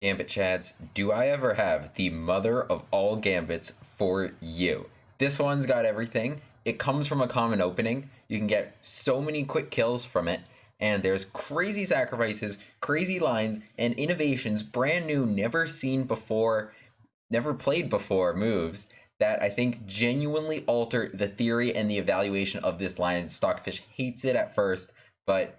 Gambit Chads, do I ever have the mother of all gambits for you? This one's got everything. It comes from a common opening. You can get so many quick kills from it, and there's crazy sacrifices, crazy lines, and innovations, brand new, never seen before, never played before moves that I think genuinely alter the theory and the evaluation of this line. Stockfish hates it at first, but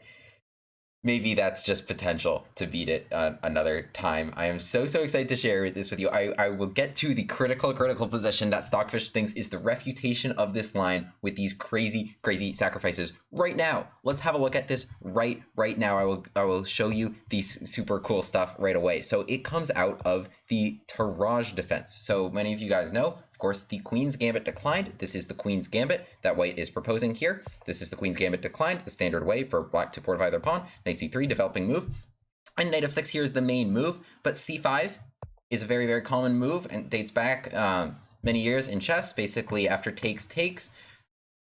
maybe that's just potential to beat it another time. I am so excited to share this with you. I will get to the critical position that Stockfish thinks is the refutation of this line with these crazy sacrifices right now. Let's have a look at this right now. I will show you these super cool stuff right away. So it comes out of the Tarrasch defense. So many of you guys know, of course, the Queen's Gambit declined. This is the Queen's Gambit that white is proposing here. This is the Queen's Gambit declined, the standard way for black to fortify their pawn. Knight c3, developing move. And knight f6 here is the main move, but c5 is a very common move and dates back many years in chess. Basically, after takes,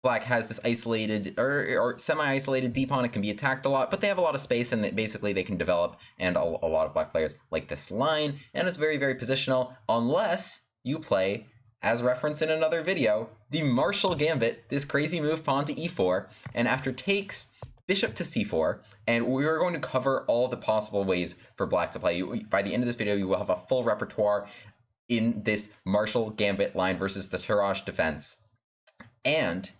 black has this isolated or semi-isolated d-pawn. It can be attacked a lot, but they have a lot of space, and basically they can develop, and a lot of black players like this line, and it's very positional unless you play, as referenced in another video, the Marshall Gambit, this crazy move pawn to e4, and after takes, bishop to c4, and we're going to cover all the possible ways for black to play. By the end of this video, you will have a full repertoire in this Marshall Gambit line versus the Tarrasch defense. And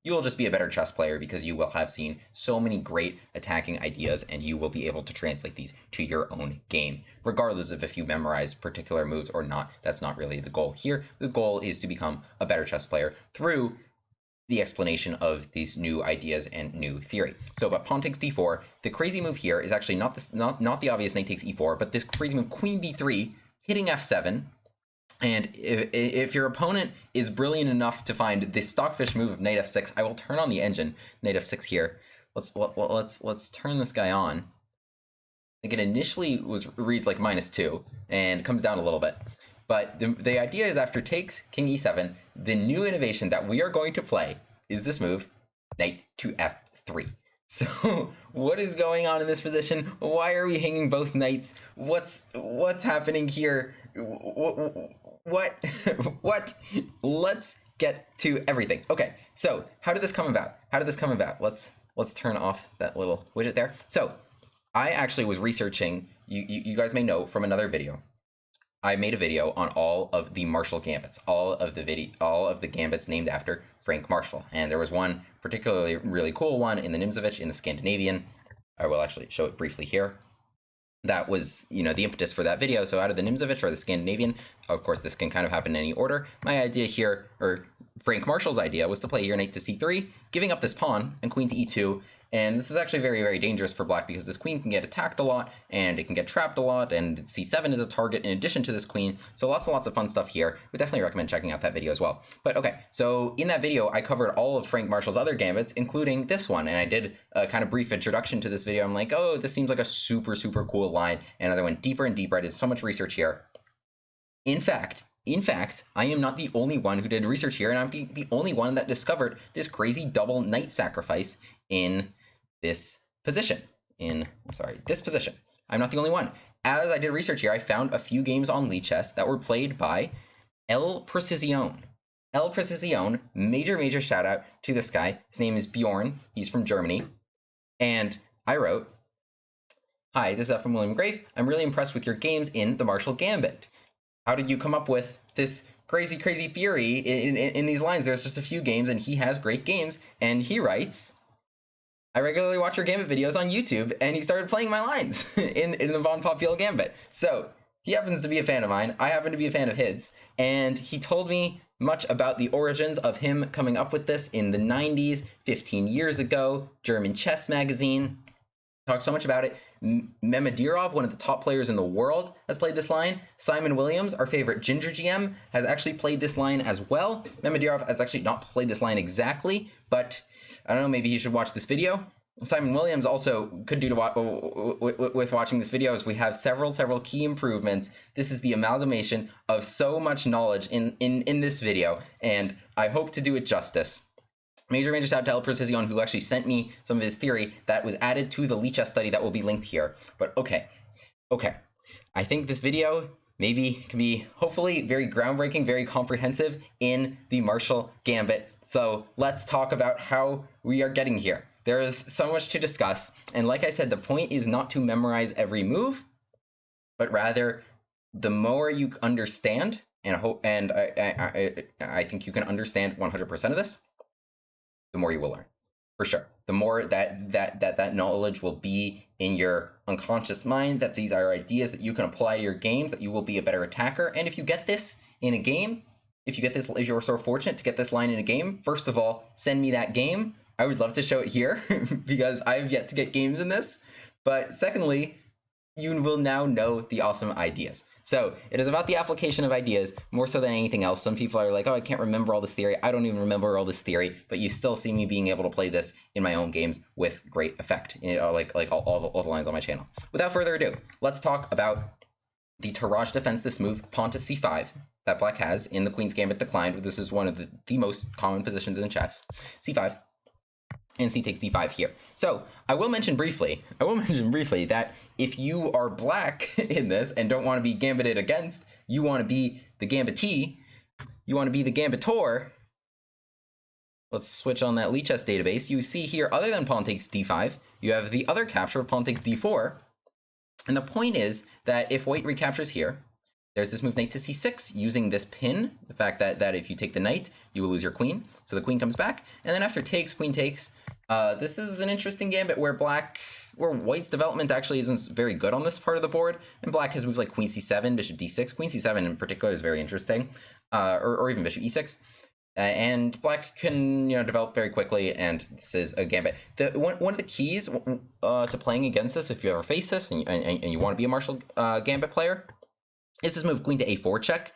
you will just be a better chess player because you will have seen so many great attacking ideas, and you will be able to translate these to your own game, regardless of if you memorize particular moves or not. That's not really the goal here. The goal is to become a better chess player through the explanation of these new ideas and new theory. So, but pawn takes d4. The crazy move here is actually not the obvious knight takes e4, but this crazy move queen b3, hitting f7. And if your opponent is brilliant enough to find the Stockfish move of knight f6, I will turn on the engine. Knight f6 here. Let's turn this guy on. I think it initially reads like -2 and comes down a little bit. But the idea is after takes, king e7, the new innovation that we are going to play is this move, knight to f3. So what is going on in this position? Why are we hanging both knights? What's happening here? What? Let's get to everything. Okay, so how did this come about? Let's turn off that little widget there. So I actually was researching, you guys may know from another video, I made a video on all of the Marshall Gambits, all of the Gambits named after Frank Marshall. And there was one particularly really cool one in the Nimzovich in the Scandinavian. I will actually show it briefly here. That was, the impetus for that video. So out of the Nimzovich or the Scandinavian, of course, this can kind of happen in any order. My idea here, or Frank Marshall's idea, was to play here knight to c3, giving up this pawn, and queen to e2. And this is actually very dangerous for black because this queen can get attacked a lot, and it can get trapped a lot, and c7 is a target in addition to this queen. So lots of fun stuff here. Would definitely recommend checking out that video as well. But okay, so in that video, I covered all of Frank Marshall's other gambits, including this one. And I did a kind of brief introduction to this video. I'm like, oh, this seems like a super cool line. And as I went deeper and deeper, I did so much research here. In fact, I am not the only one who did research here, and I'm the only one that discovered this crazy double knight sacrifice in this position. This position. I'm not the only one. As I did research here, I found a few games on Lichess that were played by Precisione. Precisione, major shout out to this guy. His name is Bjorn. He's from Germany. And I wrote, "Hi, this is F from William Grave. I'm really impressed with your games in the Marshall Gambit. How did you come up with this crazy theory in these lines? There's just a few games, and he has great games." And he writes, "I regularly watch your Gambit videos on YouTube," and he started playing my lines in the Von Popular Gambit. So he happens to be a fan of mine. I happen to be a fan of his. And he told me much about the origins of him coming up with this in the 90s, 15 years ago, German chess magazine. Talked so much about it. Mamedyarov, one of the top players in the world, has played this line. Simon Williams, our favorite Ginger GM, has actually played this line as well. Mamedyarov has actually not played this line exactly, but I don't know, maybe you should watch this video. Simon Williams also could do with watching this video is we have several key improvements. This is the amalgamation of so much knowledge in this video, and I hope to do it justice. Major shout out to Precisione, who actually sent me some of his theory that was added to the Lichess study that will be linked here. But okay. I think this video maybe can be hopefully very groundbreaking, very comprehensive in the martial gambit. So let's talk about how we are getting here. There is so much to discuss, and like I said, the point is not to memorize every move, but rather the more you understand, and I think you can understand 100% of this, the more you will learn, for sure. The more that knowledge will be in your unconscious mind, that these are ideas that you can apply to your games, that you will be a better attacker. And if you get this in a game, if you're so fortunate to get this line in a game, first of all, send me that game. I would love to show it here because I have yet to get games in this. But secondly, you will now know the awesome ideas. So it is about the application of ideas more so than anything else. Some people are like, oh, I can't remember all this theory. I don't even remember all this theory, but you still see me being able to play this in my own games with great effect, like all the lines on my channel. Without further ado, let's talk about the Tarrasch defense, this move, pawn to c5, that black has in the Queen's Gambit declined. This is one of the most common positions in chess. c5. And c takes d5 here. So I will mention briefly that if you are black in this and don't want to be gambited against, you want to be the gambitee, you want to be the gambitor. Let's switch on that Lichess database. You see here, other than pawn takes d5, you have the other capture of pawn takes d4. And the point is that if white recaptures here, there's this move knight to c6 using this pin, the fact that if you take the knight, you will lose your queen. So the queen comes back, and then after takes, queen takes. This is an interesting gambit where white's development actually isn't very good on this part of the board, and black has moves like queen c7, bishop d6. Queen c7 in particular is very interesting, or even bishop e6. And black can develop very quickly, and this is a gambit. One of the keys to playing against this, if you ever face this and you want to be a martial gambit player, is this move queen to a4 check.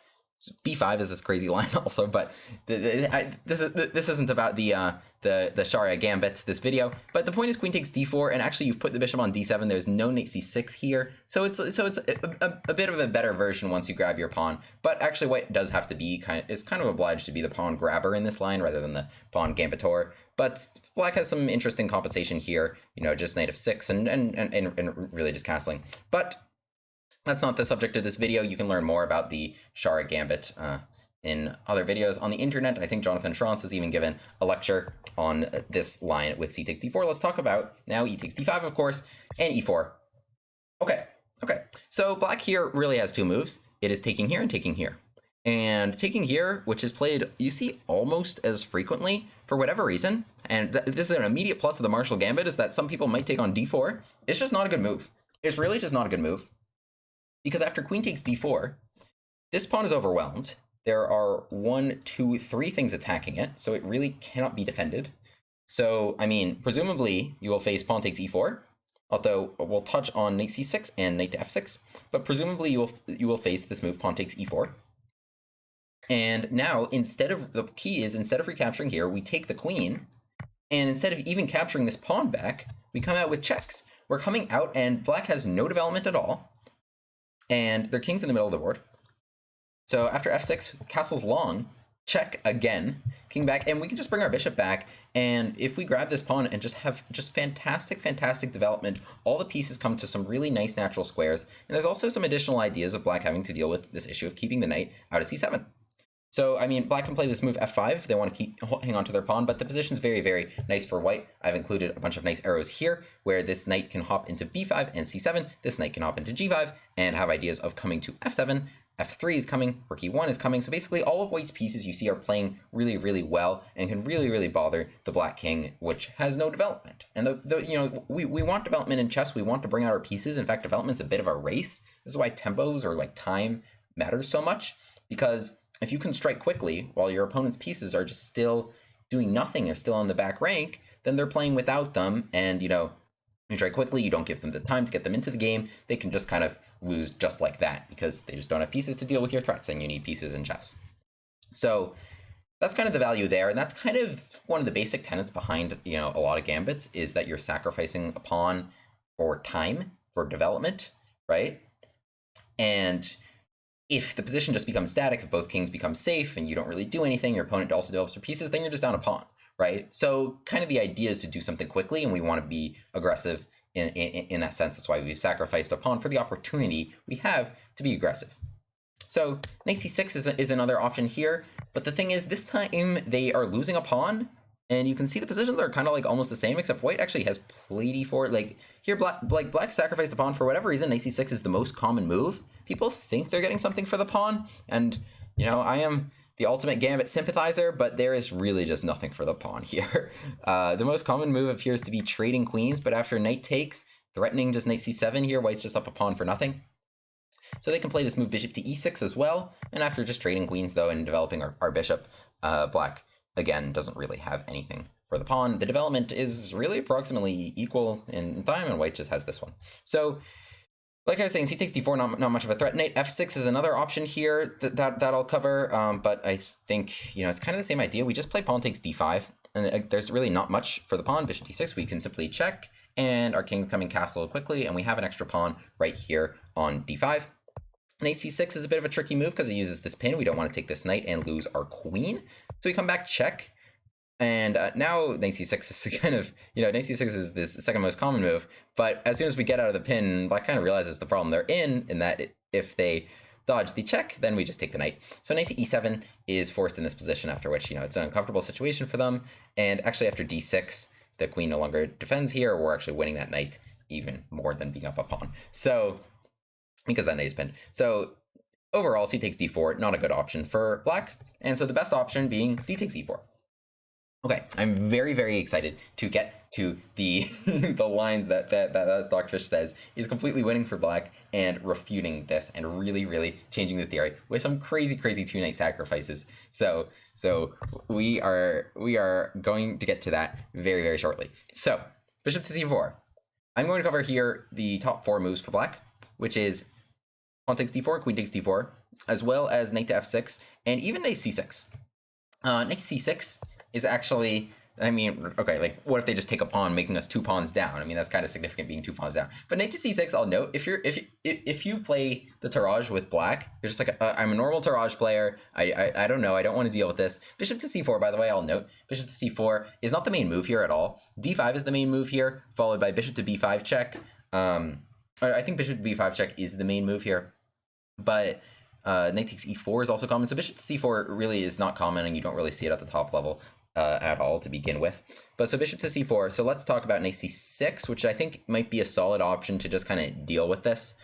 b5 is this crazy line also, but this isn't about the Sharia gambit, this video. But the point is queen takes d4, and actually you've put the bishop on d7. There's no knight c6 here, so it's a bit of a better version once you grab your pawn. But actually, white does have to be kind of obliged to be the pawn grabber in this line rather than the pawn gambitor. But black has some interesting compensation here, just knight f6 and really just castling. But that's not the subject of this video. You can learn more about the Sharia gambit in other videos on the internet. I think Jonathan Schrantz has even given a lecture on this line with c takes d4. Let's talk about now e takes d5, of course, and e4. Okay. So black here really has two moves. It is taking here and taking here. And taking here, which is played, you see, almost as frequently for whatever reason, and this is an immediate plus of the martial gambit, is that some people might take on d4. It's just not a good move. It's really just not a good move. Because after queen takes d4, this pawn is overwhelmed. There are 1, 2, 3 things attacking it, so it really cannot be defended. So, I mean, presumably you will face pawn takes e4, although we'll touch on knight c6 and knight to f6. But presumably you will face this move pawn takes e4. And now, the key is instead of recapturing here, we take the queen, and instead of even capturing this pawn back, we come out with checks. We're coming out, and black has no development at all. And their king's in the middle of the board. So after f6, castle's long, check again, king back, and we can just bring our bishop back. And if we grab this pawn and just have fantastic development, all the pieces come to some really nice natural squares. And there's also some additional ideas of black having to deal with this issue of keeping the knight out of c7. So, I mean, black can play this move f5 if they want to hang on to their pawn, but the position's very, very nice for white. I've included a bunch of nice arrows here where this knight can hop into b5 and c7. This knight can hop into g5 and have ideas of coming to f7. f3 is coming, rook e1 is coming. So basically all of white's pieces you see are playing really, really well and can really, really bother the black king, which has no development. And we want development in chess. We want to bring out our pieces. In fact, development's a bit of a race. This is why tempos or like time matters so much, because if you can strike quickly while your opponent's pieces are just still doing nothing, they're still on the back rank, then they're playing without them. And, you strike quickly, you don't give them the time to get them into the game, they can just kind of lose just like that because they just don't have pieces to deal with your threats, and you need pieces in chess. So that's kind of the value there, and that's kind of one of the basic tenets behind, a lot of gambits, is that you're sacrificing a pawn for time, for development, right? And if the position just becomes static, if both kings become safe and you don't really do anything, your opponent also develops their pieces, then you're just down a pawn, right? So kind of the idea is to do something quickly, and we want to be aggressive in that sense. That's why we've sacrificed a pawn for the opportunity we have to be aggressive. So knight c6 is another option here, but the thing is, this time they are losing a pawn, and you can see the positions are kind of like almost the same, except white actually has played e4. Like here, black sacrificed a pawn for whatever reason. Knight c6 is the most common move. People think they're getting something for the pawn, and you know, I am the ultimate Gambit sympathizer, but there is really just nothing for the pawn here. The most common move appears to be trading queens, but after knight takes, threatening just knight c7 here, white's just up a pawn for nothing. So they can play this move bishop to e6 as well, and after just trading queens though and developing our bishop, black again doesn't really have anything for the pawn. The development is really approximately equal in time, and white just has this one. So like I was saying, c takes d4, not much of a threat. Knight f6 is another option here that I'll cover, but I think, you know, it's kind of the same idea. We just play pawn takes d5, and there's really not much for the pawn. Bishop d6, we can simply check, and our king's coming castle quickly, and we have an extra pawn right here on d5. Knight c6 is a bit of a tricky move because it uses this pin. We don't want to take this knight and lose our queen. So we come back, check, and now knight c6 is kind of, you know, knight c6 is this second most common move, but as soon as we get out of the pin, black kind of realizes the problem they're in that if they dodge the check, then we just take the knight. So knight to e7 is forced in this position, after which, you know, it's an uncomfortable situation for them, and actually after d6, the queen no longer defends here. We're actually winning that knight even more than being up a pawn. So, because that knight is pinned. So overall, c takes d4, not a good option for black, and so the best option being d takes e4. Okay, I'm very, very excited to get to the the lines that Stockfish says is completely winning for black and refuting this and really, really changing the theory with some crazy, crazy two-knight sacrifices. So we are going to get to that very, very shortly. So bishop to c4. I'm going to cover here the top 4 moves for black, which is pawn takes d4, queen takes d4, as well as knight to f6, and even knight c6. Knight c6 is actually, I mean, okay, like what if they just take a pawn, making us 2 pawns down? I mean, that's kind of significant, being 2 pawns down. But knight to c6, I'll note, if you play the Tarrasch with black, you're just like, I'm a normal Tarrasch player. I don't know. I don't want to deal with this. Bishop to c4, by the way, I'll note, bishop to c4 is not the main move here at all. d5 is the main move here, followed by bishop to b5 check. I think bishop to b5 check is the main move here, but knight takes e4 is also common. So bishop to c4 really is not common, and you don't really see it at the top level at all to begin with. But so bishop to c4. So let's talk about knight c6, which I think might be a solid option to just kind of deal with this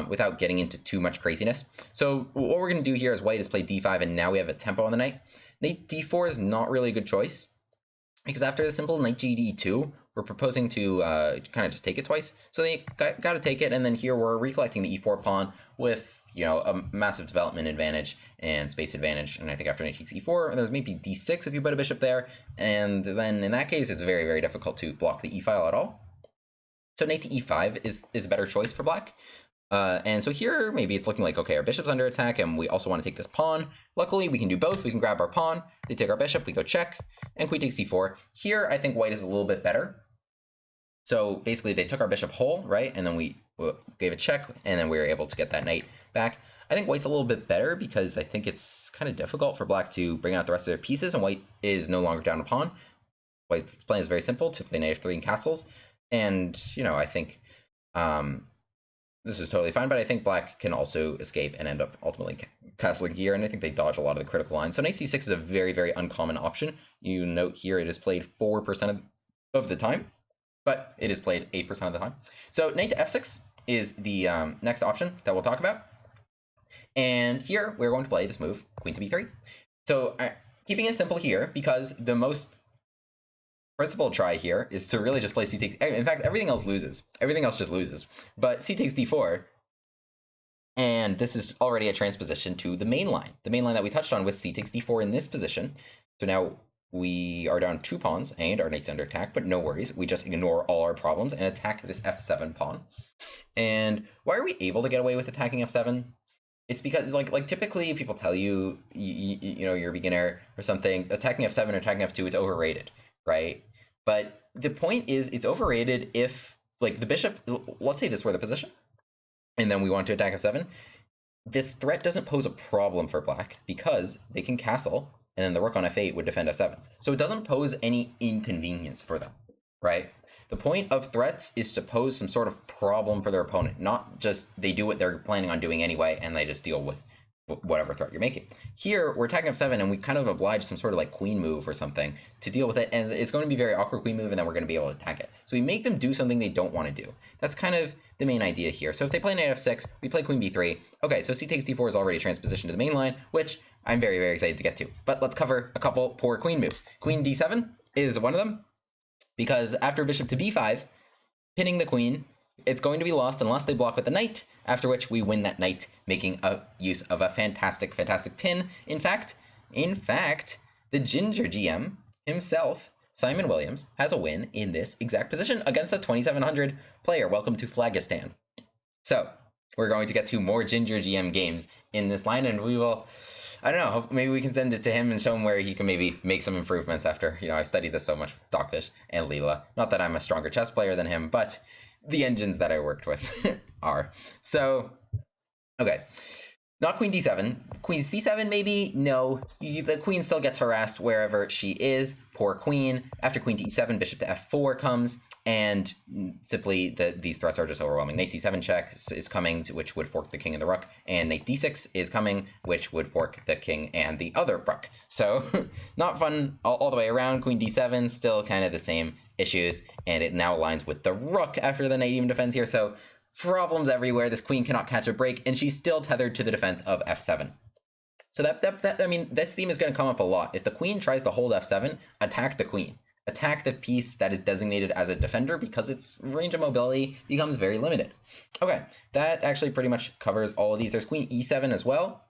without getting into too much craziness. So what we're going to do here is white has played d5, and now we have a tempo on the knight. Knight d4 is not really a good choice, because after the simple knight gd2, we're proposing to kind of just take it twice. So they got to take it, and then here we're recollecting the e4 pawn with, you know, a massive development advantage and space advantage. And I think after knight takes e4, there's maybe d6 if you put a bishop there, and then in that case, it's very, very difficult to block the e-file at all. So knight to e5 is a better choice for black. And so here, maybe it's looking like, okay, our bishop's under attack, and we also want to take this pawn. Luckily, we can do both. We can grab our pawn, they take our bishop, we go check, and queen takes c4. Here, I think white is a little bit better. So basically, they took our bishop whole, right? And then we gave a check, and then we were able to get that knight back. I think white's a little bit better because I think it's kind of difficult for black to bring out the rest of their pieces, and white is no longer down a pawn. White's plan is very simple, to play knight f3 in castles. And, you know, I think this is totally fine, but I think black can also escape and end up ultimately castling here, and I think they dodge a lot of the critical lines. So knight c6 is a very, very uncommon option. You note here it is played 4% of the time, but it is played 8% of the time. So knight to f6 is the next option that we'll talk about. And here we're going to play this move, queen to b3. So keeping it simple here, because the most principled try here is to really just play c takes. In fact, everything else loses. Everything else just loses. But c takes d4, and this is already a transposition to the main line. The main line that we touched on with c takes d4 in this position. So now we are down 2 pawns, and our knight's under attack, but no worries. We just ignore all our problems and attack this f7 pawn. And why are we able to get away with attacking f7? It's because, like typically people tell you, you know, you're a beginner or something, attacking f7 or attacking f2, it's overrated, right? But the point is, it's overrated if, like, the bishop, let's say this were the position, and then we want to attack f7. This threat doesn't pose a problem for black because they can castle, and then the rook on f8 would defend f7. So it doesn't pose any inconvenience for them, right? The point of threats is to pose some sort of problem for their opponent, not just they do what they're planning on doing anyway and they just deal with whatever threat you're making. Here, we're attacking f7 and we kind of oblige some sort of like queen move or something to deal with it, and it's going to be a very awkward queen move and then we're going to be able to attack it. So we make them do something they don't want to do. That's kind of the main idea here. So if they play knight f6, we play queen b3. Okay, so c takes d4 is already a transposition to the main line, which I'm very, very excited to get to. But let's cover a couple poor queen moves. Queen d7 is one of them, because after bishop to b5, pinning the queen, it's going to be lost unless they block with the knight, after which we win that knight, making a use of a fantastic, fantastic pin. In fact, the Ginger GM himself, Simon Williams, has a win in this exact position against a 2700 player. Welcome to Flagistan. So, we're going to get to more Ginger GM games in this line, and we will, I don't know, maybe we can send it to him and show him where he can maybe make some improvements after, I've studied this so much with Stockfish and Leela. Not that I'm a stronger chess player than him, but the engines that I worked with are. So, okay. Not queen d7. Queen c7 maybe? No. The queen still gets harassed wherever she is. Poor queen. After queen d7, bishop to f4 comes, and simply these threats are just overwhelming. Knight c7 check is coming, which would fork the king and the rook, and knight d6 is coming, which would fork the king and the other rook. So, not fun all the way around. Queen d7, still kind of the same issues, and it now aligns with the rook after the knight even defends here, so problems everywhere. This queen cannot catch a break, and she's still tethered to the defense of f7. So I mean, this theme is going to come up a lot. If the queen tries to hold f7, attack the queen. Attack the piece that is designated as a defender, because its range of mobility becomes very limited. Okay, that actually pretty much covers all of these. There's queen e7 as well,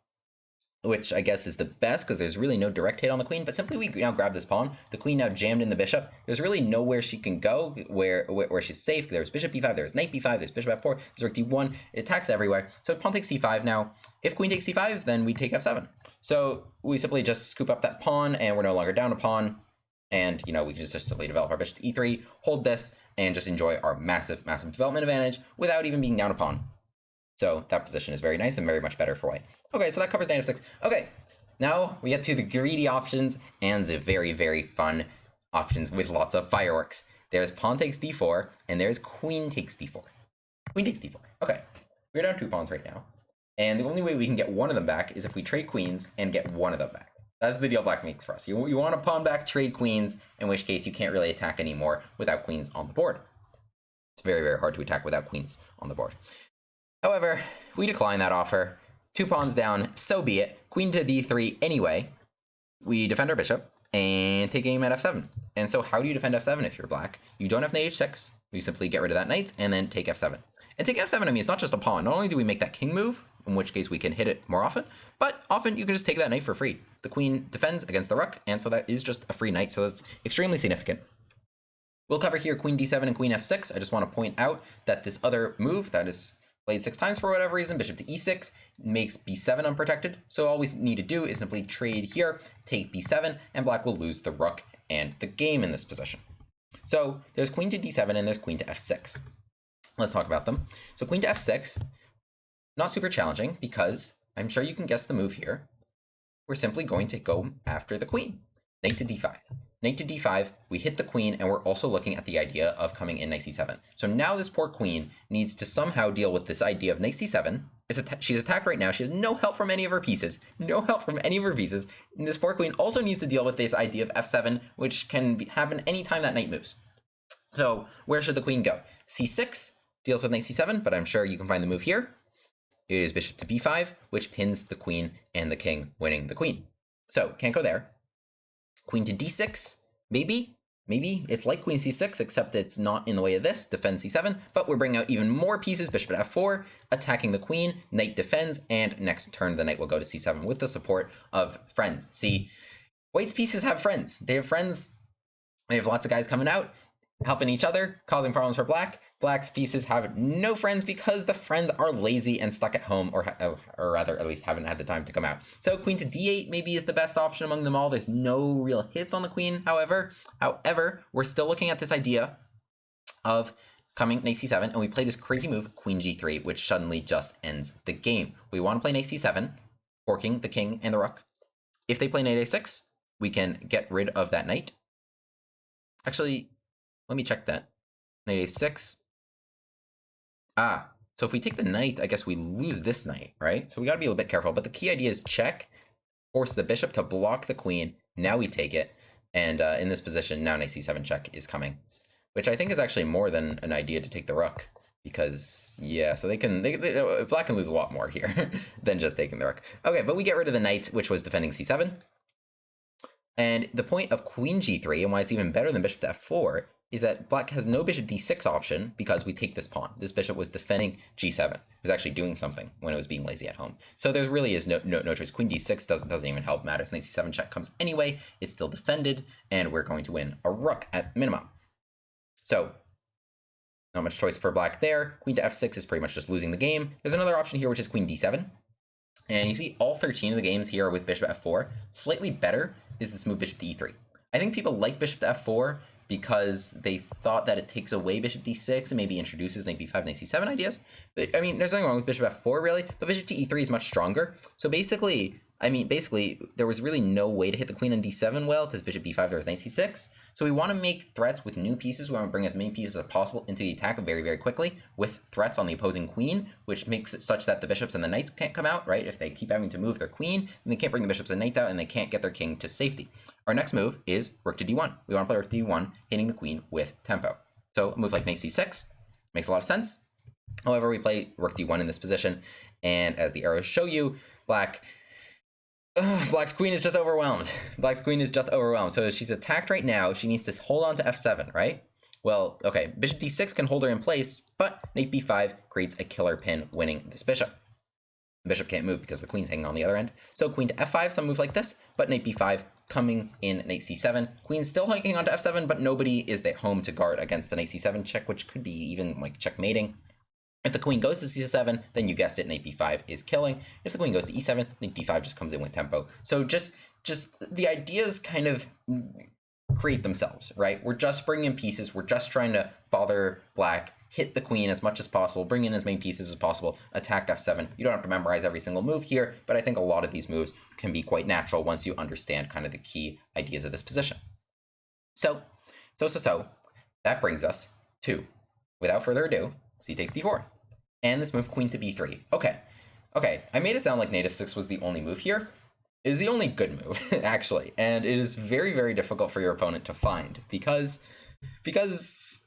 which I guess is the best because there's really no direct hit on the queen, but simply we now grab this pawn. The queen now jammed in the bishop. There's really nowhere she can go where she's safe. There's bishop b5, there's knight b5, there's bishop f4, there's rook d1. It attacks everywhere. So pawn takes c5 now. If queen takes c5, then we take f7. So we simply just scoop up that pawn, and we're no longer down a pawn. And, we can just simply develop our bishop to e3, hold this, and just enjoy our massive, massive development advantage without even being down a pawn. So that position is very nice and very much better for white. Okay, so that covers knight f6. Okay, now we get to the greedy options and the very, very fun options with lots of fireworks. There's pawn takes d4, and there's queen takes d4. Queen takes d4. Okay, we're down 2 pawns right now. And the only way we can get one of them back is if we trade queens and get one of them back. That's the deal black makes for us. You want a pawn back, trade queens, in which case you can't really attack anymore without queens on the board. It's very, very hard to attack without queens on the board. However, we decline that offer. 2 pawns down, so be it. Queen to b3 anyway. We defend our bishop and take aim at f7. And so how do you defend f7 if you're black? You don't have knight h6. You simply get rid of that knight and then take f7. And take f7, I mean, it's not just a pawn. Not only do we make that king move, in which case we can hit it more often, but often you can just take that knight for free. The queen defends against the rook, and so that is just a free knight, so that's extremely significant. We'll cover here queen d7 and queen f6. I just want to point out that this other move that is played 6 times for whatever reason, bishop to e6, makes b7 unprotected. So all we need to do is simply trade here, take b7, and black will lose the rook and the game in this position. So there's queen to d7 and there's queen to f6. Let's talk about them. So queen to f6, not super challenging because I'm sure you can guess the move here. We're simply going to go after the queen. Knight to d5. Knight to d5, we hit the queen, and we're also looking at the idea of coming in knight c7. So now this poor queen needs to somehow deal with this idea of knight c7. She's attacked right now. She has no help from any of her pieces. No help from any of her pieces. And this poor queen also needs to deal with this idea of f7, which can happen anytime that knight moves. So where should the queen go? c6 deals with knight c7, but I'm sure you can find the move here. It is bishop to b5, which pins the queen and the king, winning the queen. So can't go there. Queen to d6, maybe it's like queen c6, except it's not in the way of this, defend c7, but we're bringing out even more pieces, bishop at f4, attacking the queen, knight defends, and next turn the knight will go to c7 with the support of friends. See, white's pieces have friends. They have friends, they have lots of guys coming out, helping each other, causing problems for black. Black's pieces have no friends because the friends are lazy and stuck at home, or rather at least haven't had the time to come out. So queen to d8 maybe is the best option among them all. There's no real hits on the queen, however, we're still looking at this idea of coming knight c7, and we play this crazy move, queen g3, which suddenly just ends the game. We want to play knight c7, forking the king and the rook. If they play knight a6, we can get rid of that knight. Actually, let me check that. Knight a6. Ah, so if we take the knight, I guess we lose this knight, right? So we gotta be a little bit careful, but the key idea is check, force the bishop to block the queen. Now we take it, and in this position, now knight c7 check is coming, which I think is actually more than an idea to take the rook, because, yeah, so black can lose a lot more here than just taking the rook. Okay, but we get rid of the knight, which was defending c7. And the point of queen g3, and why it's even better than bishop to f4, is that black has no bishop d6 option because we take this pawn. This bishop was defending g7. It was actually doing something when it was being lazy at home. So there really is no choice. Queen d6 doesn't even help matters. Knight c7 check comes anyway. It's still defended, and we're going to win a rook at minimum. So not much choice for black there. Queen to f6 is pretty much just losing the game. There's another option here, which is queen d7. And you see all 13 of the games here with bishop f4. Slightly better is this move bishop to e3. I think people like bishop to f4 because they thought that it takes away bishop d6 and maybe introduces knight b5, knight c7 ideas. But, I mean, there's nothing wrong with bishop f4, really. But bishop to e3 is much stronger. So basically, there was really no way to hit the queen on d7 well because bishop b5, there was knight c6. So we want to make threats with new pieces. We want to bring as many pieces as possible into the attack very, very quickly with threats on the opposing queen, which makes it such that the bishops and the knights can't come out, right? If they keep having to move their queen, then they can't bring the bishops and knights out, and they can't get their king to safety. Our next move is rook to d1. We want to play rook to d1, hitting the queen with tempo. So a move like knight c6 makes a lot of sense. However, we play rook d1 in this position, and as the arrows show you, Black's queen is just overwhelmed. Black's queen is just overwhelmed. So she's attacked right now. She needs to hold on to f7, right? Well, okay, bishop d6 can hold her in place, but knight b5 creates a killer pin, winning this bishop. The bishop can't move because the queen's hanging on the other end. So queen to f5, some move like this, but knight b5 coming in knight c7. Queen's still hanging on to f7, but nobody is at home to guard against the knight c7 check, which could be even like checkmating. If the queen goes to c7, then you guessed it, knight b5 is killing. If the queen goes to e7, knight d5 just comes in with tempo. So just the ideas kind of create themselves, right? We're just bringing in pieces. We're just trying to bother black, hit the queen as much as possible, bring in as many pieces as possible, attack f7. You don't have to memorize every single move here, but I think a lot of these moves can be quite natural once you understand kind of the key ideas of this position. So, that brings us to, without further ado, c takes d4. And this move, queen to b3. Okay, I made it sound like knight f6 was the only move here. It is the only good move, actually. And it is very, very difficult for your opponent to find because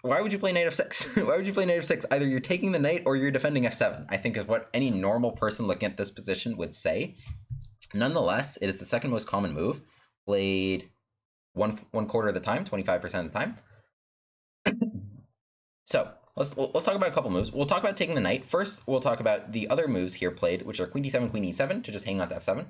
why would you play knight f6? Why would you play knight f6? Either you're taking the knight or you're defending f7. I think is what any normal person looking at this position would say. Nonetheless, it is the second most common move, played one quarter of the time, 25% of the time. So let's talk about a couple moves. We'll talk about taking the knight. First, we'll talk about the other moves here played, which are queen d7, queen e7, to just hang on to f7.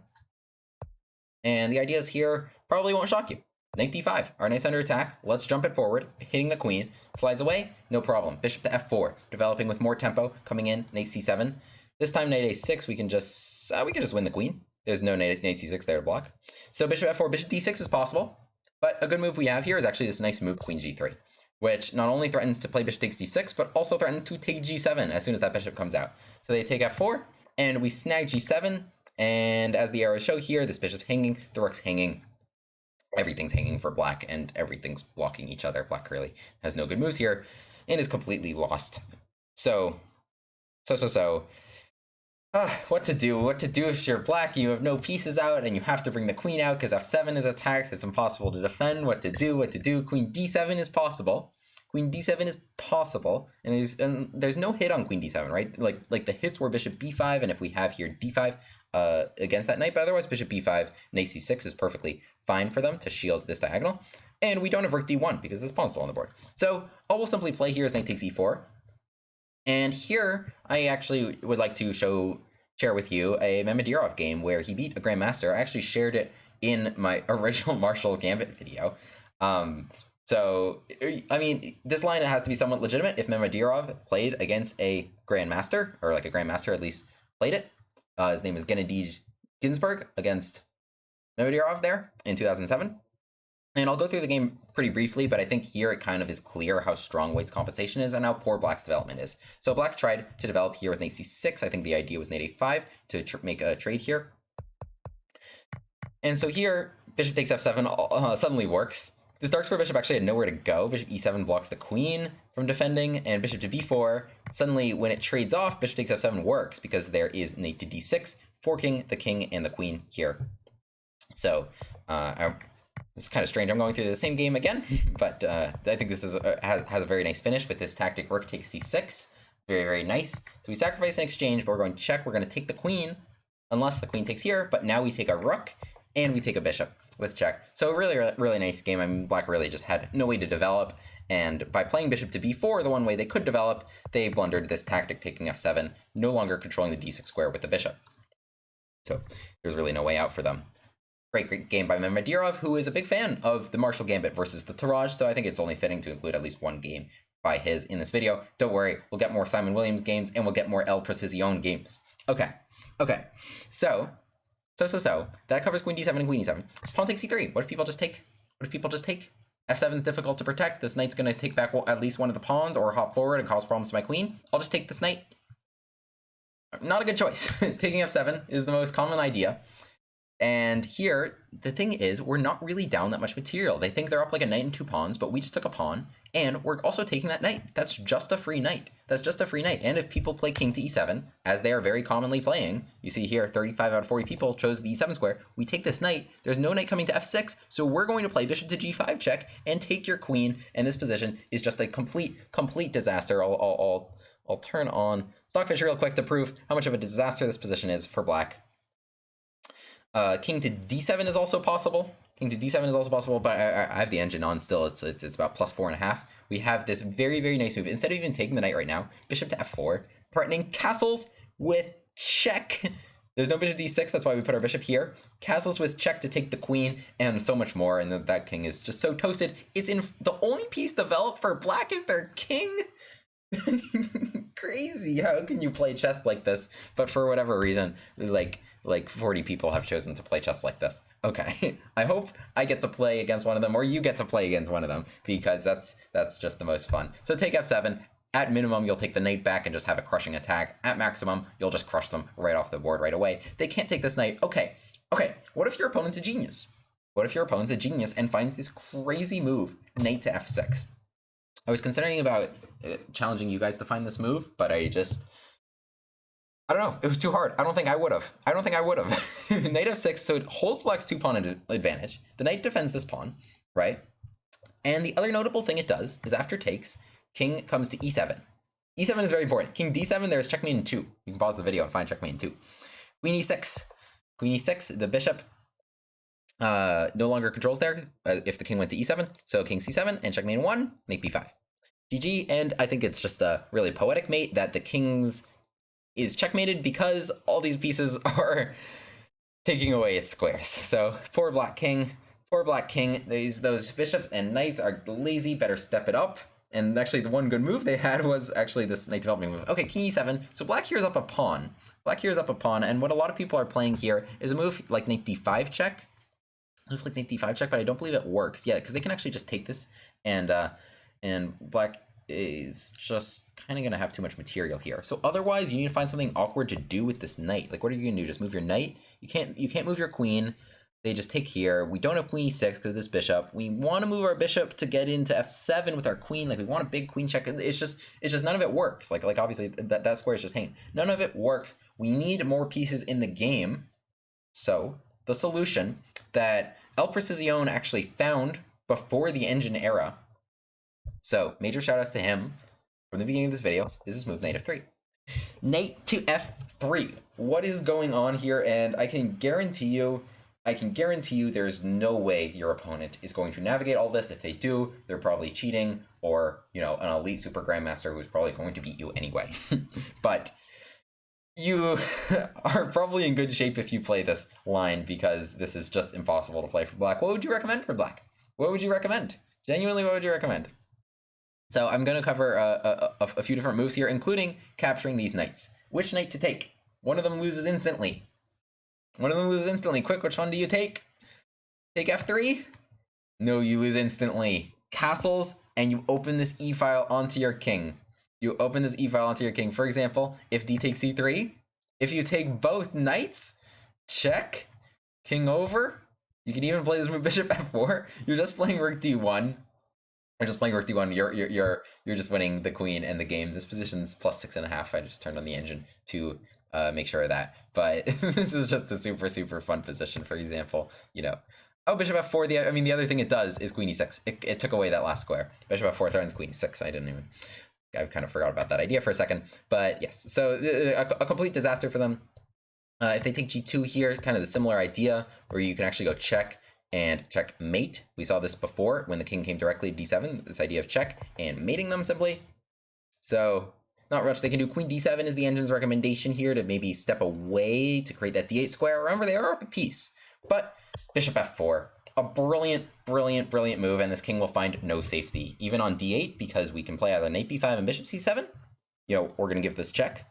And the ideas here probably won't shock you. Knight d5, our knight's under attack. Let's jump it forward, hitting the queen. Slides away, no problem. Bishop to f4, developing with more tempo, coming in, knight c7. This time knight a6, we can just win the queen. There's no knight c6 there to block. So bishop f4, bishop d6 is possible. But a good move we have here is actually this nice move, queen g3, which not only threatens to play bishop takes d6, but also threatens to take g7 as soon as that bishop comes out. So they take f4, and we snag g7, and as the arrows show here, this bishop's hanging, the rook's hanging, everything's hanging for black, and everything's blocking each other. Black really has no good moves here, and is completely lost. What to do? What to do if you're black? You have no pieces out, and you have to bring the queen out because f7 is attacked. It's impossible to defend. What to do? Queen d7 is possible. Queen d7 is possible, and there's no hit on queen d7, right? Like the hits were bishop b5, and if we have here d5 against that knight, but otherwise bishop b5, knight c6 is perfectly fine for them to shield this diagonal. And we don't have rook d1 because this pawn's still on the board. So all we'll simply play here is knight takes e4. And here, I actually would like to share with you a Mamedyarov game where he beat a grandmaster. I actually shared it in my original Martial Gambit video. So, I mean, this line has to be somewhat legitimate if Mamedyarov played against a grandmaster, or like a grandmaster at least played it. His name is Gennady Ginsburg against Mamedyarov there in 2007. And I'll go through the game pretty briefly, but I think here it kind of is clear how strong White's compensation is and how poor Black's development is. So Black tried to develop here with knight c6. I think the idea was knight a5 to make a trade here. And so here, bishop takes f7 suddenly works. This dark square bishop actually had nowhere to go. Bishop e7 blocks the queen from defending, and bishop to b4. Suddenly, when it trades off, bishop takes f7 works because there is knight to d6, forking the king and the queen here. So, it's kind of strange. I'm going through the same game again, but I think this is has a very nice finish with this tactic. Rook takes c6. Very, very nice. So we sacrifice in exchange, but we're going to check. We're going to take the queen, unless the queen takes here, but now we take a rook, and we take a bishop with check. So really, really nice game. I mean, black really just had no way to develop, and by playing bishop to b4, the one way they could develop, they blundered this tactic, taking f7, no longer controlling the d6 square with the bishop. So there's really no way out for them. Great game by Mamedyarov, who is a big fan of the Marshall Gambit versus the Tarrasch, so I think it's only fitting to include at least one game by his in this video. Don't worry, we'll get more Simon Williams games, and we'll get more El Precisione games. Okay. So that covers queen d7 and queen e7. Pawn takes c3. What if people just take? f7 is difficult to protect. This knight's going to take back at least one of the pawns or hop forward and cause problems to my queen. I'll just take this knight. Not a good choice. Taking f7 is the most common idea. And here, the thing is, we're not really down that much material. They think they're up like a knight and 2 pawns, but we just took a pawn, and we're also taking that knight. That's just a free knight. And if people play king to e7, as they are very commonly playing, you see here, 35 out of 40 people chose the e7 square, we take this knight, there's no knight coming to f6, so we're going to play bishop to g5 check and take your queen, and this position is just a complete disaster. I'll turn on Stockfish real quick to prove how much of a disaster this position is for black. King to d7 is also possible. But I have the engine on still. It's about plus 4.5. We have this very, very nice move. Instead of even taking the knight right now, bishop to f4, threatening castles with check. There's no bishop d6, that's why we put our bishop here. Castles with check to take the queen, and so much more, and that king is just so toasted. It's in the only piece developed for black is their king. Crazy. How can you play chess like this? But for whatever reason, like 40 people have chosen to play chess like this. Okay, I hope I get to play against one of them, or you get to play against one of them, because that's just the most fun. So take f7. At minimum, you'll take the knight back and just have a crushing attack. At maximum, you'll just crush them right off the board right away. They can't take this knight. Okay, what if your opponent's a genius? And finds this crazy move, knight to f6? I was considering about challenging you guys to find this move, but I don't know. It was too hard. I don't think I would have. Knight f6, so it holds black's 2-pawn advantage. The knight defends this pawn, right? And the other notable thing it does is after takes, king comes to e7. e7 is very important. King d7, there's checkmate in 2. You can pause the video and find checkmate in 2. Queen e6, the bishop no longer controls there if the king went to e7. So king c7 and checkmate in 1, knight b5. GG, and I think it's just a really poetic mate that the king's is checkmated because all these pieces are taking away its squares. So poor black king. Those bishops and knights are lazy, better step it up. And actually the one good move they had was actually this knight developing move. Okay, king e7. So black here's up a pawn. And what a lot of people are playing here is a move like knight d5 check. But I don't believe it works. Yeah, because they can actually just take this, and black is just kind of going to have too much material here. So otherwise, you need to find something awkward to do with this knight. Like, what are you going to do? Just move your knight? You can't move your queen. They just take here. We don't have queen e6 because of this bishop. We want to move our bishop to get into f7 with our queen. Like, we want a big queen check. It's just none of it works. Like obviously that square is just hanging. None of it works. We need more pieces in the game. So the solution that El Precisione actually found before the engine era. So major shout outs to him from the beginning of this video is this move, knight f3. Knight to f3. What is going on here? And I can guarantee you there's no way your opponent is going to navigate all this. If they do, they're probably cheating, or, you know, an elite super grandmaster who's probably going to beat you anyway. But you are probably in good shape if you play this line, because this is just impossible to play for black. What would you recommend for black? What would you recommend? Genuinely, what would you recommend? So I'm going to cover a few different moves here, including capturing these knights. Which knight to take? One of them loses instantly. Quick, which one do you take? Take f3? No, you lose instantly. Castles, and you open this e-file onto your king. For example, if d takes c3, if you take both knights, check, king over, You can even play this move bishop f4. You're just playing rook d1. You're just playing rook d1. You're just winning the queen and the game. This position's +6.5. I just turned on the engine to make sure of that. But this is just a super fun position. For example, you know, oh, bishop f4. The other thing it does is queen e6. It took away that last square. Bishop f4 threatens queen e6. I kind of forgot about that idea for a second. But yes, so a complete disaster for them. If they take g2 here, kind of the similar idea, where you can actually go check and checkmate. We saw this before when the king came directly to d7, this idea of check and mating them simply. So not much they can do. Queen d7 is the engine's recommendation here to maybe step away to create that d8 square. Remember, they are up a piece. But bishop f4, a brilliant move, and this king will find no safety, even on d8, because we can play either knight b5 and bishop c7. You know, we're going to give this check.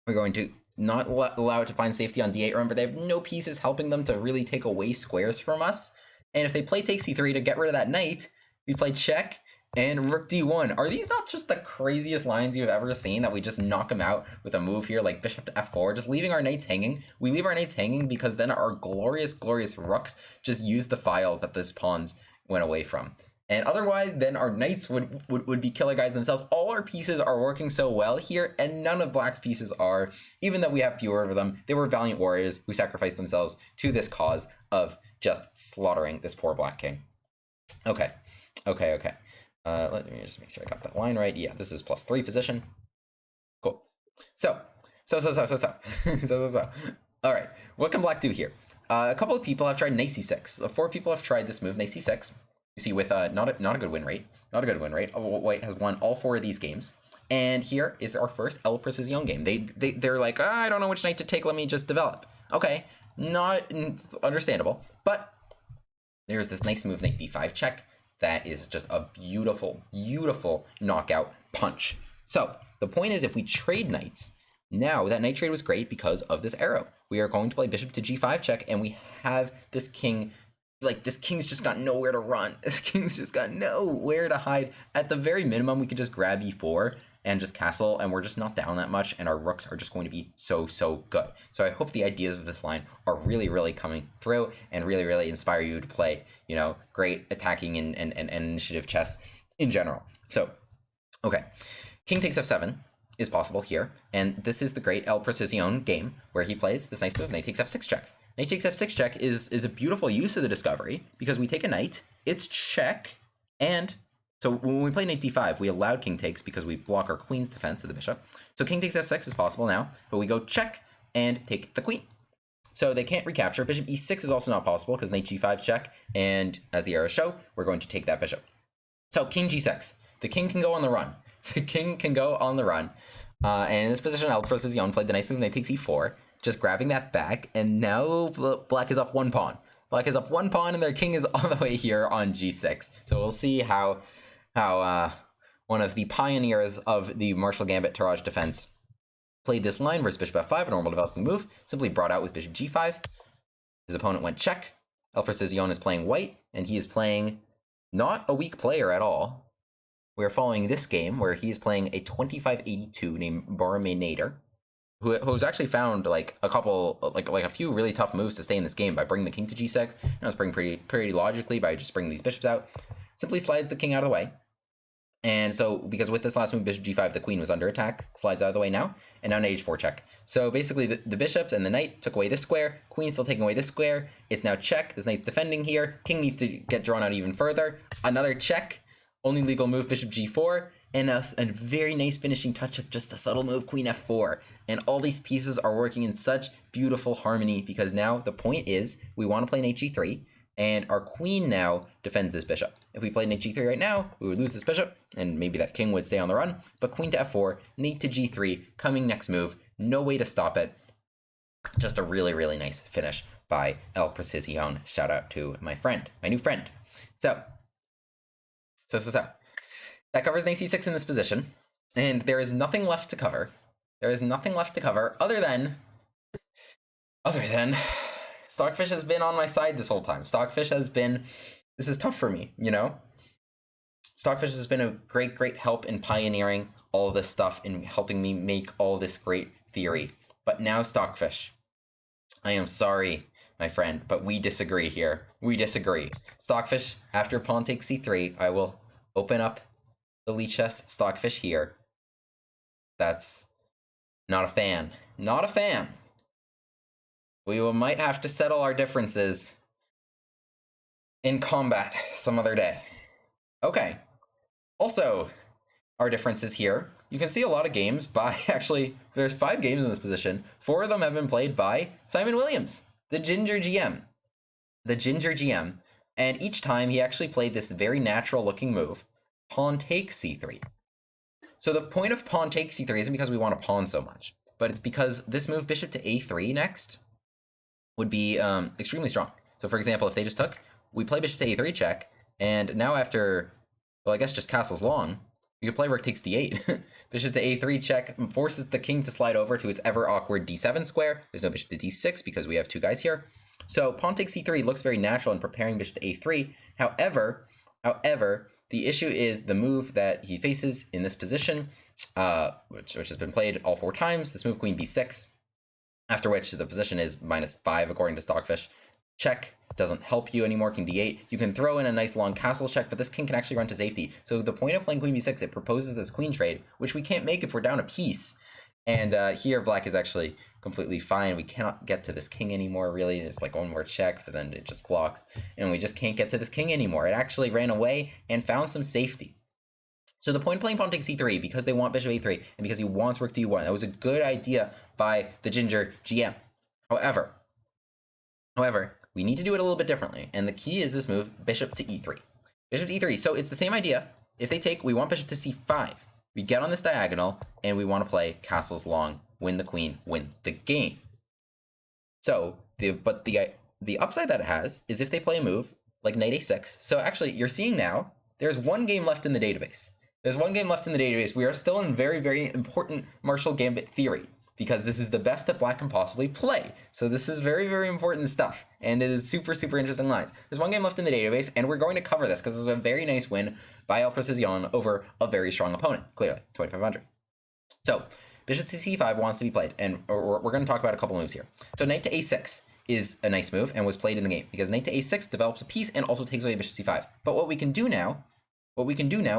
We're going to not allow it to find safety on d8. Remember, they have no pieces helping them to really take away squares from us. And if they play take c3 to get rid of that knight, we play check and rook d1. Are these not just the craziest lines you've ever seen, that we just knock them out with a move here like bishop to f4, just leaving our knights hanging? We leave our knights hanging because then our glorious rooks just use the files that this pawns went away from. And otherwise, then our knights would be killer guys themselves. All our pieces are working so well here, and none of black's pieces are. Even though we have fewer of them, they were valiant warriors who sacrificed themselves to this cause of just slaughtering this poor black king. Okay. Let me just make sure I got that line right. Yeah, this is +3 position. Cool. So. All right, what can black do here? A couple of people have tried knight c6. 4 people have tried this move, knight c6. You see, with not a good win rate. White has won all 4 of these games. And here is our first El Precisione game. They're like, I don't know which knight to take. Let me just develop. Okay, not understandable. But there's this nice move, knight d5 check. That is just a beautiful knockout punch. So the point is, if we trade knights, now that knight trade was great because of this arrow. We are going to play bishop to g5 check, and we have this king. Like, this king's just got nowhere to run. This king's just got nowhere to hide. At the very minimum, we could just grab e4 and just castle, and we're just not down that much, and our rooks are just going to be so good. So I hope the ideas of this line are really coming through and really inspire you to play, you know, great attacking and initiative chess in general. So, okay. King takes f7 is possible here, and this is the great El Precisione game where he plays this nice move, knight takes f6 check. Knight takes f6 check is a beautiful use of the discovery, because we take a knight, it's check, and so when we play knight d5, we allowed king takes because we block our queen's defense of the bishop. So king takes f6 is possible now, but we go check and take the queen. So they can't recapture. Bishop e6 is also not possible because knight g5 check, and as the arrows show, we're going to take that bishop. So king g6. The king can go on the run. The king can go on the run. And in this position, El Precisione played the nice move, knight takes e4. Just grabbing that back, and now black is up 1 pawn. Black is up 1 pawn, and their king is all the way here on g6. So we'll see how one of the pioneers of the Marshall Gambit Tarrasch defense played this line versus bishop f5, a normal developing move, simply brought out with bishop g5. His opponent went check. El Precisione is playing white, and he is playing not a weak player at all. We're following this game where he is playing a 2582 named Mamedyarov, who's actually found like a couple, like a few really tough moves to stay in this game by bringing the king to g6. I was bringing pretty logically by just bringing these bishops out. Simply slides the king out of the way. And so, because with this last move, bishop g5, the queen was under attack, slides out of the way now, and now knight h4 check. So basically, the bishops and the knight took away this square, queen's still taking away this square, it's now check, this knight's defending here, king needs to get drawn out even further, another check, only legal move, bishop g4, and a very nice finishing touch of just a subtle move, queen f4. And all these pieces are working in such beautiful harmony, because now the point is, we want to play knight g3, and our queen now defends this bishop. If we played knight g3 right now, we would lose this bishop, and maybe that king would stay on the run, but queen to f4, knight to g3, coming next move, no way to stop it. Just a really nice finish by El Precisione. Shout out to my friend, my new friend. So. That covers knight c6 in this position, and there is nothing left to cover. There is nothing left to cover other than Stockfish has been on my side this whole time. Stockfish has been, this is tough for me, you know? Stockfish has been a great help in pioneering all of this stuff and helping me make all this great theory. But now, Stockfish, I am sorry my friend, but we disagree here. We disagree. Stockfish, after pawn takes c3, I will open up the Lichess Stockfish here. That's not a fan. Not a fan. We might have to settle our differences in combat some other day. Okay. Also, our differences here. You can see a lot of games by, actually, there's 5 games in this position. 4 of them have been played by Simon Williams, the Ginger GM. The Ginger GM. And each time he actually played this very natural looking move, pawn takes c3. So the point of pawn takes c3 isn't because we want to pawn so much, but it's because this move bishop to a3 next would be extremely strong. So for example, if they just took, we play bishop to a3 check, and now after, well, I guess just castles long, you could play rook takes d8. Bishop to a3 check forces the king to slide over to its ever awkward d7 square. There's no bishop to d6 because we have 2 guys here. So pawn takes c3 looks very natural in preparing bishop to a3. However, the issue is the move that he faces in this position, which has been played all 4 times. This move queen b6, after which the position is -5 according to Stockfish. Check doesn't help you anymore, king d8. You can throw in a nice long castle check, but this king can actually run to safety. So the point of playing queen b6, it proposes this queen trade, which we can't make if we're down a piece. And here black is actually completely fine. We cannot get to this king anymore, really. It's like one more check, but then it just blocks. And we just can't get to this king anymore. It actually ran away and found some safety. So the point of playing pawn takes c3, because they want bishop a3, and because he wants rook d1, that was a good idea by the Ginger GM. However, we need to do it a little bit differently, and the key is this move, bishop to e3. Bishop to e3, so it's the same idea. If they take, we want bishop to c5. We get on this diagonal, and we want to play castles long, win the queen, win the game. So, but the upside that it has is if they play a move like knight a6. So actually, you're seeing now, there's 1 game left in the database. There's 1 game left in the database. We are still in very, very important Marshall Gambit theory, because this is the best that black can possibly play. So this is very, very important stuff, and it is super, super interesting lines. There's 1 game left in the database, and we're going to cover this because this is a very nice win by Precisione over a very strong opponent, clearly, 2500. So bishop to c5 wants to be played, and we're going to talk about a couple moves here. So knight to a6 is a nice move and was played in the game, because knight to a6 develops a piece and also takes away bishop c5. But what we can do now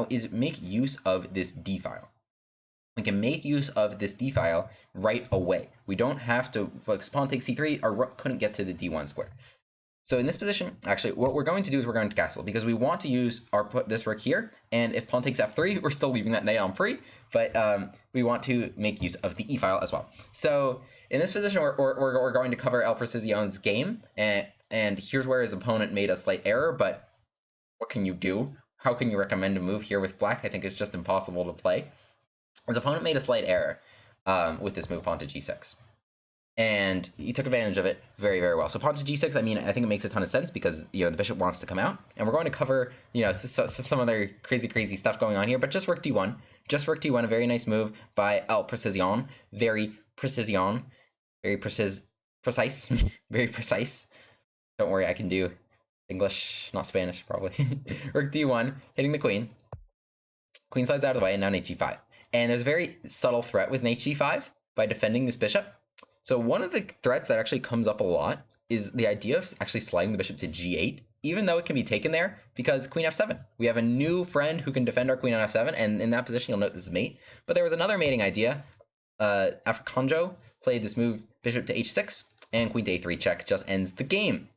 is make use of this d file. We can make use of this d file right away. We don't have to, like pawn takes c3, our rook couldn't get to the d1 square. So in this position, actually, what we're going to do is we're going to castle, because we want to use this rook here, and if pawn takes f3, we're still leaving that knight on free, but we want to make use of the e file as well. So in this position, we're going to cover Precisione's game, and here's where his opponent made a slight error, but what can you do? How can you recommend a move here with black? I think it's just impossible to play. His opponent made a slight error with this move, pawn to g6. And he took advantage of it very, very well. So pawn to g6, I mean, I think it makes a ton of sense because, you know, the bishop wants to come out. And we're going to cover, you know, some other crazy stuff going on here. But just rook d1. Just rook d1, a very nice move by Precisione. Very Precisione. Very precise. Very precise. Don't worry, I can do English, not Spanish, probably. Rook d1, hitting the queen. Queen slides out of the way, and now knight g5. And there's a very subtle threat with knight g5 by defending this bishop. So one of the threats that actually comes up a lot is the idea of actually sliding the bishop to g8, even though it can be taken there, because queen f7. We have a new friend who can defend our queen on f7, and in that position you'll note this is mate. But there was another mating idea. After Konjo played this move, bishop to h6, and queen to a3 check just ends the game.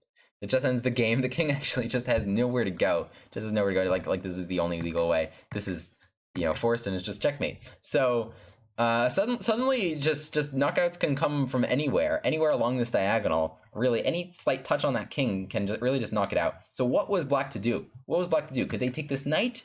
It just ends the game. The king actually just has nowhere to go. Just has nowhere to go. Like this is the only legal way. This is, you know, forced, and it's just checkmate. So suddenly just knockouts can come from anywhere along this diagonal. Really, any slight touch on that king can really just knock it out. So what was black to do? Could they take this knight?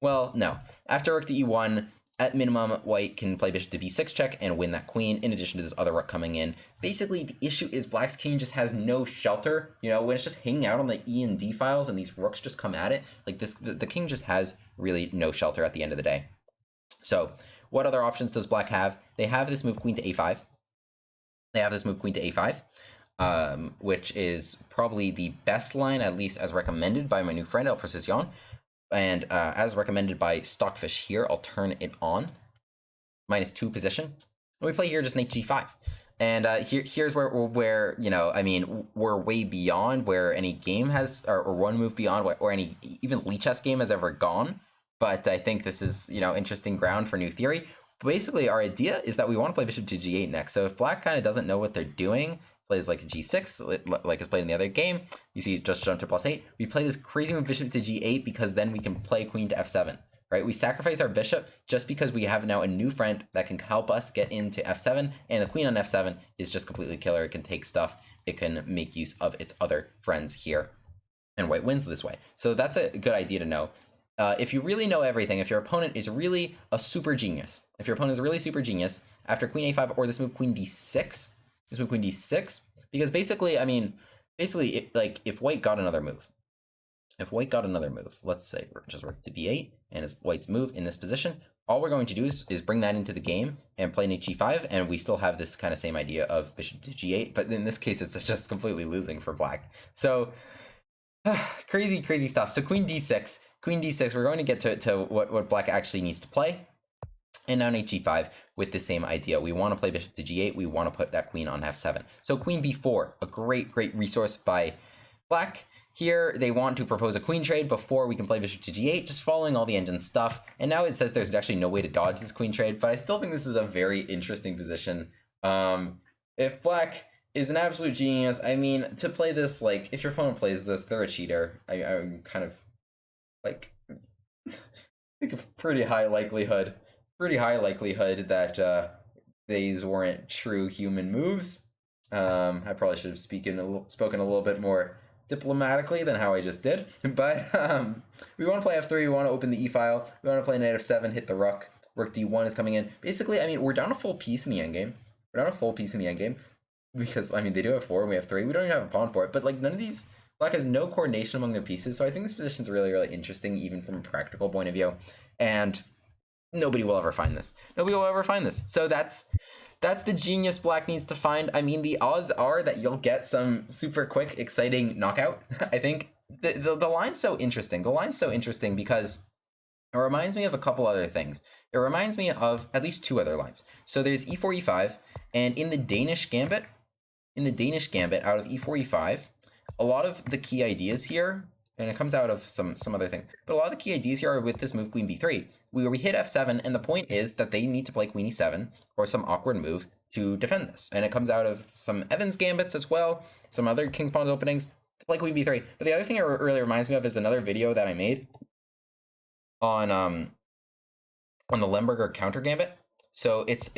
Well, no. After rook to e1, at minimum, white can play bishop to b6 check and win that queen, in addition to this other rook coming in. Basically, the issue is black's king just has no shelter. You know, when it's just hanging out on the e and d files and these rooks just come at it, like this, the king just has really no shelter at the end of the day. So what other options does black have? They have this move queen to a5. Which is probably the best line, at least as recommended by my new friend Precisione. And as recommended by Stockfish here, I'll turn it on. -2 position. And we play here just knight g5. And here's where you know, I mean, we're way beyond where any game has, or one move beyond or any even Lichess game has ever gone. But I think this is, you know, interesting ground for new theory. Basically, our idea is that we want to play bishop to g8 next. So if black kind of doesn't know what they're doing, plays like g6, like it's played in the other game, you see just jump to +8. We play this crazy move bishop to g8 because then we can play queen to f7. Right, we sacrifice our bishop just because we have now a new friend that can help us get into f7, and the queen on f7 is just completely killer. It can take stuff, it can make use of its other friends here, and white wins this way. So that's a good idea to know. If you really know everything, if your opponent is really a super genius, after queen a5 or this move queen d6, because basically, I mean, like if white got another move, let's say just rook to b8, and it's white's move in this position, all we're going to do is bring that into the game and play knight g5, and we still have this kind of same idea of bishop to g8, but in this case, it's just completely losing for black. So, crazy stuff. So queen d6, we're going to get to what black actually needs to play. And now knight g5 with the same idea. We want to play bishop to g8. We want to put that queen on f7. So queen b4, a great resource by black. Here, they want to propose a queen trade before we can play bishop to g8, just following all the engine stuff. And now it says there's actually no way to dodge this queen trade, but I still think this is a very interesting position. If black is an absolute genius, I mean, to play this, like, if your opponent plays this, they're a cheater. I'm kind of, like, I think a pretty high likelihood that these weren't true human moves. I probably should have spoken a little bit more diplomatically than how I just did, but we want to play f3, we want to open the e-file, we want to play knight f7, hit the rook d1 is coming in. Basically, I mean, we're down a full piece in the endgame. Because, I mean, they do have 4 and we have 3. We don't even have a pawn for it, but like none of these, black has no coordination among their pieces, so I think this position is really interesting, even from a practical point of view, and nobody will ever find this. So that's the genius black needs to find. I mean, the odds are that you'll get some super quick, exciting knockout. I think the line's so interesting. Because it reminds me of a couple other things. It reminds me of at least 2 other lines. So there's e4, e5, and in the Danish Gambit, out of e4, e5, a lot of the key ideas here, and it comes out of some other thing, but a lot of the key ideas here are with this move queen b3, where we hit f7, and the point is that they need to play queen e7 or some awkward move to defend this. And it comes out of some Evans gambits as well, some other king's pawn openings to play queen b3. But the other thing it really reminds me of is another video that I made on the Lemberger counter gambit. So it's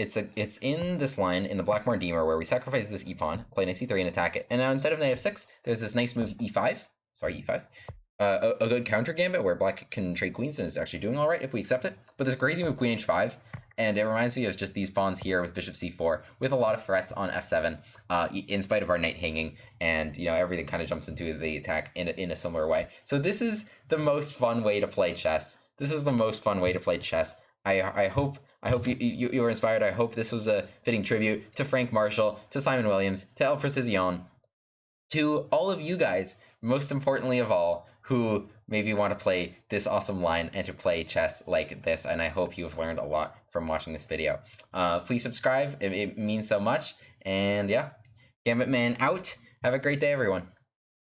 in this line in the Black Mardimer where we sacrifice this e-pawn, play knight c3 and attack it. And now instead of knight f6, there's this nice move e5. A good counter gambit where black can trade queens and is actually doing all right if we accept it. But this crazy move queen h5, and it reminds me of just these pawns here with bishop c4 with a lot of threats on f7, in spite of our knight hanging, and you know everything kind of jumps into the attack in a similar way. So this is the most fun way to play chess. I hope you were inspired. I hope this was a fitting tribute to Frank Marshall, to Simon Williams, to El Precisione, to all of you guys, most importantly of all, who maybe want to play this awesome line and to play chess like this. And I hope you've learned a lot from watching this video. Please subscribe. It means so much. And yeah, Gambit Man out. Have a great day, everyone.